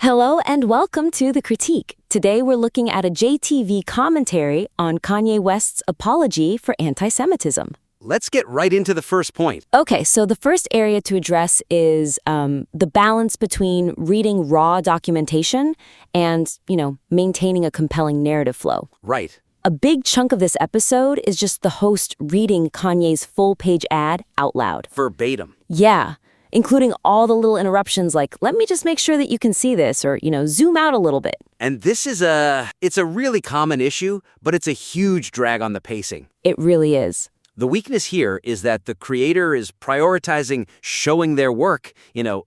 Hello and welcome to The Critique. Today we're looking at a JTV commentary on Kanye West's apology for anti-Semitism. Let's get right into the first point. Okay, so the first area to address is the balance between reading raw documentation and, maintaining a compelling narrative flow. Right. A big chunk of this episode is just the host reading Kanye's full-page ad out loud. Verbatim. Yeah, including all the little interruptions like, let me just make sure that you can see this, or, zoom out a little bit. And this is it's a really common issue, but it's a huge drag on the pacing. It really is. The weakness here is that the creator is prioritizing showing their work,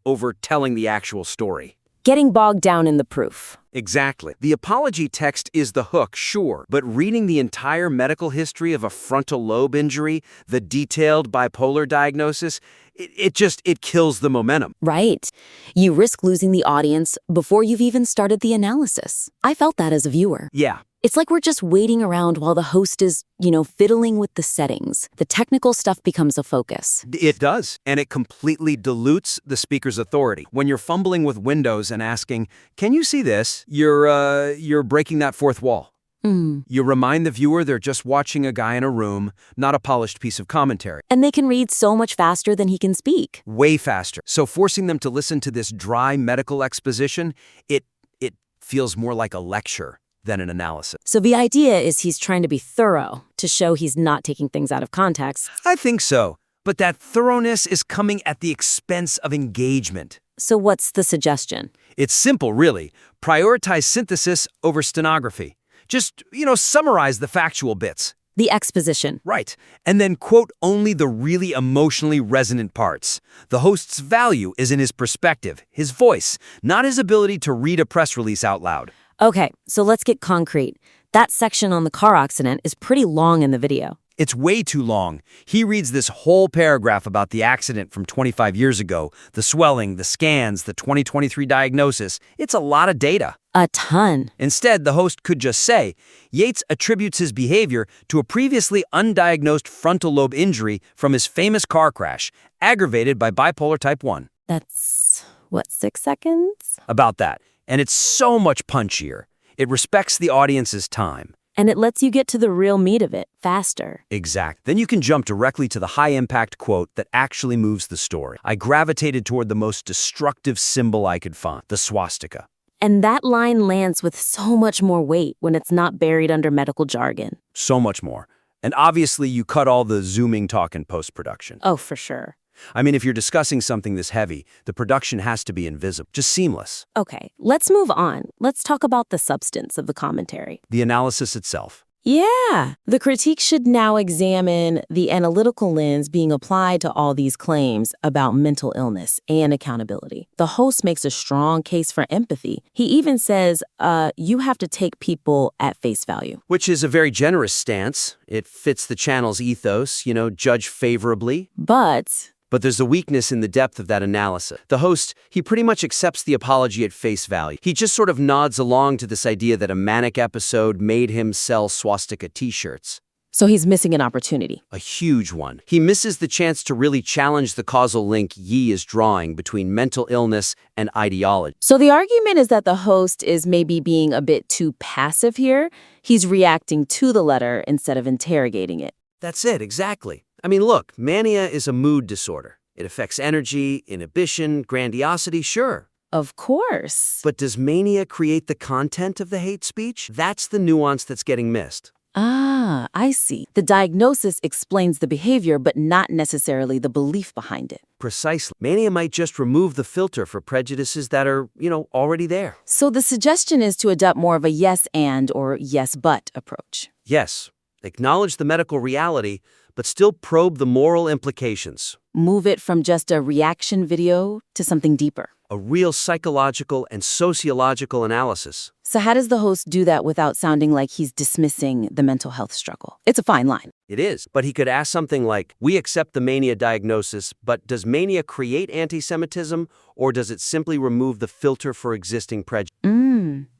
over telling the actual story. Getting bogged down in the proof. Exactly. The apology text is the hook, sure, but reading the entire medical history of a frontal lobe injury, the detailed bipolar diagnosis, it kills the momentum. Right. You risk losing the audience before you've even started the analysis. I felt that as a viewer. Yeah. It's like we're just waiting around while the host is, fiddling with the settings. The technical stuff becomes a focus. It does, and it completely dilutes the speaker's authority. When you're fumbling with Windows and asking, "Can you see this?" You're breaking that fourth wall. You remind the viewer they're just watching a guy in a room, not a polished piece of commentary. And they can read so much faster than he can speak. Way faster. So forcing them to listen to this dry medical exposition, it feels more like a lecture than an analysis. So the idea is he's trying to be thorough to show he's not taking things out of context. I think so. But that thoroughness is coming at the expense of engagement. So what's the suggestion? It's simple, really. Prioritize synthesis over stenography. Just, summarize the factual bits. The exposition. Right. And then quote only the really emotionally resonant parts. The host's value is in his perspective, his voice, not his ability to read a press release out loud. Okay, so let's get concrete. That section on the car accident is pretty long in the video. It's way too long. He reads this whole paragraph about the accident from 25 years ago, the swelling, the scans, the 2023 diagnosis. It's a lot of data. A ton. Instead, the host could just say, Yates attributes his behavior to a previously undiagnosed frontal lobe injury from his famous car crash, aggravated by bipolar type 1. That's, 6 seconds? About that. And it's so much punchier. It respects the audience's time. And it lets you get to the real meat of it faster. Exact. Then you can jump directly to the high-impact quote that actually moves the story. I gravitated toward the most destructive symbol I could find, the swastika. And that line lands with so much more weight when it's not buried under medical jargon. So much more. And obviously, you cut all the zooming talk in post-production. Oh, for sure. I mean, if you're discussing something this heavy, the production has to be invisible, just seamless. Okay, let's move on. Let's talk about the substance of the commentary. The analysis itself. Yeah, the critique should now examine the analytical lens being applied to all these claims about mental illness and accountability. The host makes a strong case for empathy. He even says, you have to take people at face value. Which is a very generous stance. It fits the channel's ethos, judge favorably. But there's a weakness in the depth of that analysis. The host, he pretty much accepts the apology at face value. He just sort of nods along to this idea that a Manic episode made him sell swastika t-shirts. So he's missing an opportunity. A huge one. He misses the chance to really challenge the causal link Yi is drawing between mental illness and ideology. So the argument is that the host is maybe being a bit too passive here. He's reacting to the letter instead of interrogating it. That's it, exactly. I mean, look, mania is a mood disorder. It affects energy, inhibition, grandiosity, sure. Of course. But does mania create the content of the hate speech? That's the nuance that's getting missed. Ah, I see. The diagnosis explains the behavior, but not necessarily the belief behind it. Precisely. Mania might just remove the filter for prejudices that are, already there. So the suggestion is to adopt more of a yes and or yes but approach. Yes. Acknowledge the medical reality, but still probe the moral implications. Move it from just a reaction video to something deeper. A real psychological and sociological analysis. So how does the host do that without sounding like he's dismissing the mental health struggle? It's a fine line. It is, but he could ask something like, we accept the mania diagnosis, but does mania create anti-Semitism, or does it simply remove the filter for existing prejudice?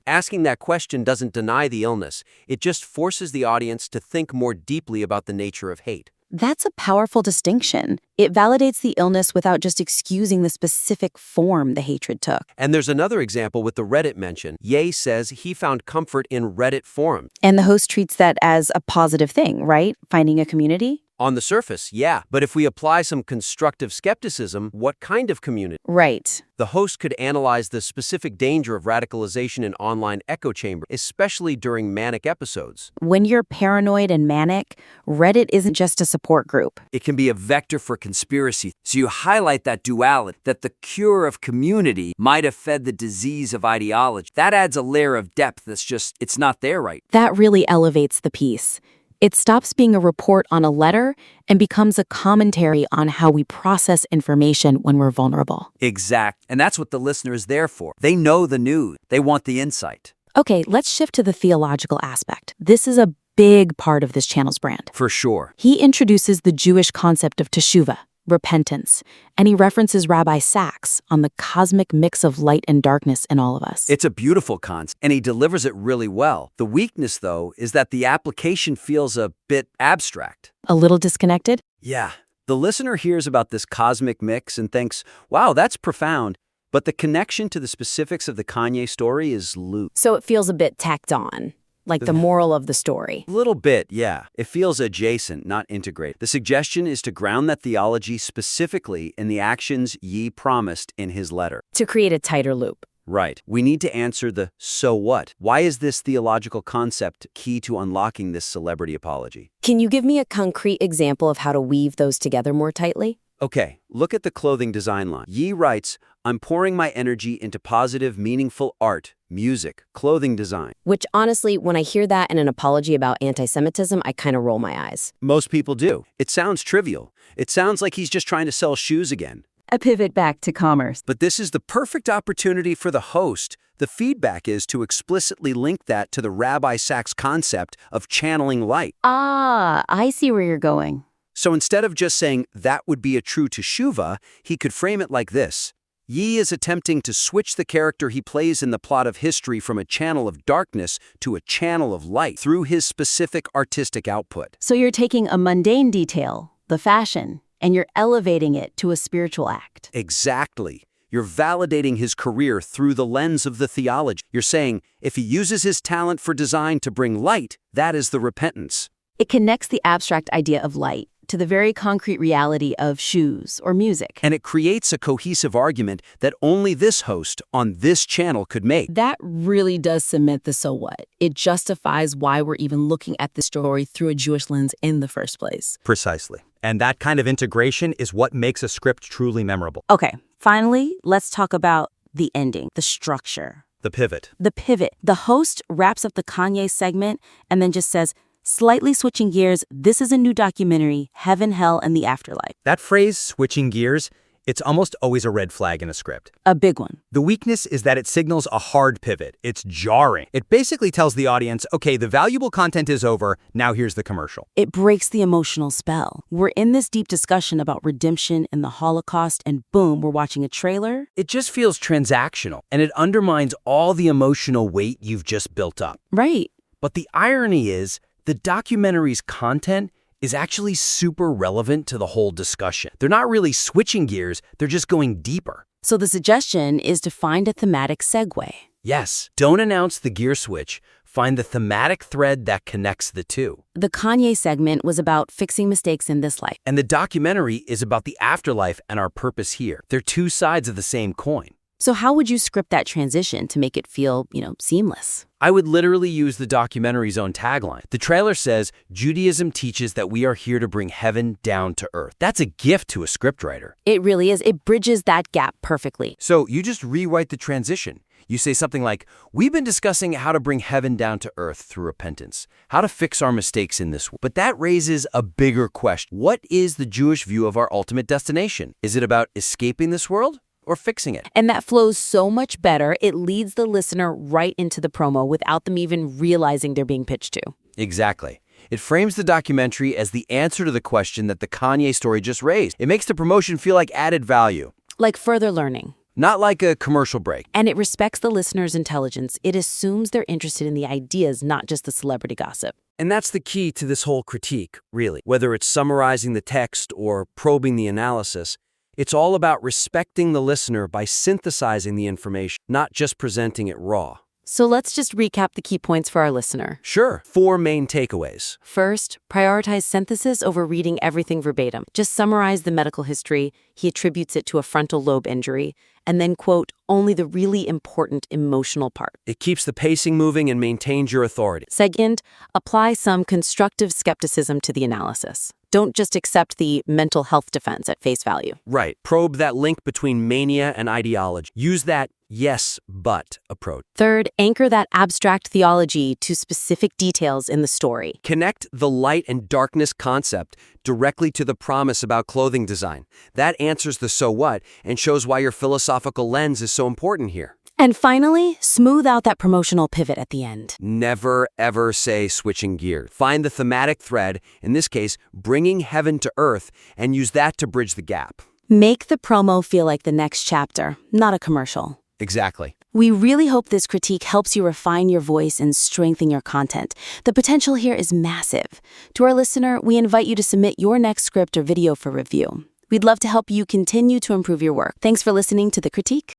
Asking that question doesn't deny the illness. It just forces the audience to think more deeply about the nature of hate. That's a powerful distinction. It validates the illness without just excusing the specific form the hatred took. And there's another example with the Reddit mention. Ye says he found comfort in Reddit forums. And the host treats that as a positive thing, right? Finding a community? On the surface, yeah. But if we apply some constructive skepticism, what kind of community? Right. The host could analyze the specific danger of radicalization in online echo chamber, especially during manic episodes. When you're paranoid and manic, Reddit isn't just a support group. It can be a vector for conspiracy. So you highlight that duality, that the cure of community might have fed the disease of ideology. That adds a layer of depth that's just, it's not there right. That really elevates the piece. It stops being a report on a letter and becomes a commentary on how we process information when we're vulnerable. Exact. And that's what the listener is there for. They know the news. They want the insight. Okay, let's shift to the theological aspect. This is a big part of this channel's brand. For sure. He introduces the Jewish concept of teshuvah, repentance, and he references Rabbi Sacks on the cosmic mix of light and darkness in all of us. It's a beautiful concept, and he delivers it really well. The weakness, though, is that the application feels a bit abstract. A little disconnected? Yeah. The listener hears about this cosmic mix and thinks, wow, that's profound. But the connection to the specifics of the Kanye story is loose. So it feels a bit tacked on, like the moral of the story. A little bit, yeah. It feels adjacent, not integrated. The suggestion is to ground that theology specifically in the actions Ye promised in his letter. To create a tighter loop. Right. We need to answer the so what. Why is this theological concept key to unlocking this celebrity apology? Can you give me a concrete example of how to weave those together more tightly? Okay, look at the clothing design line. Ye writes, I'm pouring my energy into positive, meaningful art, music, clothing design. Which honestly, when I hear that in an apology about anti-Semitism, I kind of roll my eyes. Most people do. It sounds trivial. It sounds like he's just trying to sell shoes again. A pivot back to commerce. But this is the perfect opportunity for the host. The feedback is to explicitly link that to the Rabbi Sacks concept of channeling light. Ah, I see where you're going. So instead of just saying that would be a true teshuvah, he could frame it like this. Ye is attempting to switch the character he plays in the plot of history from a channel of darkness to a channel of light through his specific artistic output. So you're taking a mundane detail, the fashion, and you're elevating it to a spiritual act. Exactly. You're validating his career through the lens of the theology. You're saying, if he uses his talent for design to bring light, that is the repentance. It connects the abstract idea of light to the very concrete reality of shoes or music. And it creates a cohesive argument that only this host on this channel could make. That really does cement the so what. It justifies why we're even looking at the story through a Jewish lens in the first place. Precisely. And that kind of integration is what makes a script truly memorable. Okay, finally, let's talk about the ending, the structure. The pivot. The pivot. The host wraps up the Kanye segment and then just says, slightly switching gears, this is a new documentary, Heaven, Hell, and the Afterlife. That phrase, switching gears, it's almost always a red flag in a script. A big one. The weakness is that it signals a hard pivot. It's jarring. It basically tells the audience, okay, the valuable content is over, now here's the commercial. It breaks the emotional spell. We're in this deep discussion about redemption and the Holocaust, and boom, we're watching a trailer. It just feels transactional, and it undermines all the emotional weight you've just built up. Right. But the irony is, the documentary's content is actually super relevant to the whole discussion. They're not really switching gears, they're just going deeper. So the suggestion is to find a thematic segue. Yes, don't announce the gear switch. Find the thematic thread that connects the two. The Kanye segment was about fixing mistakes in this life. And the documentary is about the afterlife and our purpose here. They're two sides of the same coin. So how would you script that transition to make it feel, seamless? I would literally use the documentary's own tagline. The trailer says, Judaism teaches that we are here to bring heaven down to earth. That's a gift to a scriptwriter. It really is. It bridges that gap perfectly. So you just rewrite the transition. You say something like, we've been discussing how to bring heaven down to earth through repentance, how to fix our mistakes in this world. But that raises a bigger question. What is the Jewish view of our ultimate destination? Is it about escaping this world or fixing it? And that flows so much better, it leads the listener right into the promo without them even realizing they're being pitched to. Exactly. It frames the documentary as the answer to the question that the Kanye story just raised. It makes the promotion feel like added value. Like further learning. Not like a commercial break. And it respects the listener's intelligence. It assumes they're interested in the ideas, not just the celebrity gossip. And that's the key to this whole critique, really. Whether it's summarizing the text or probing the analysis, it's all about respecting the listener by synthesizing the information, not just presenting it raw. So let's just recap the key points for our listener. Sure. 4 main takeaways. First, prioritize synthesis over reading everything verbatim. Just summarize the medical history. He attributes it to a frontal lobe injury. And then, quote, only the really important emotional part. It keeps the pacing moving and maintains your authority. Second, apply some constructive skepticism to the analysis. Don't just accept the mental health defense at face value. Right. Probe that link between mania and ideology. Use that yes, but approach. Third, anchor that abstract theology to specific details in the story. Connect the light and darkness concept directly to the promise about clothing design. That answers the so what and shows why your philosophical lens is so important here. And finally, smooth out that promotional pivot at the end. Never, ever say switching gears. Find the thematic thread, in this case, bringing heaven to earth, and use that to bridge the gap. Make the promo feel like the next chapter, not a commercial. Exactly. We really hope this critique helps you refine your voice and strengthen your content. The potential here is massive. To our listener, we invite you to submit your next script or video for review. We'd love to help you continue to improve your work. Thanks for listening to The Critique.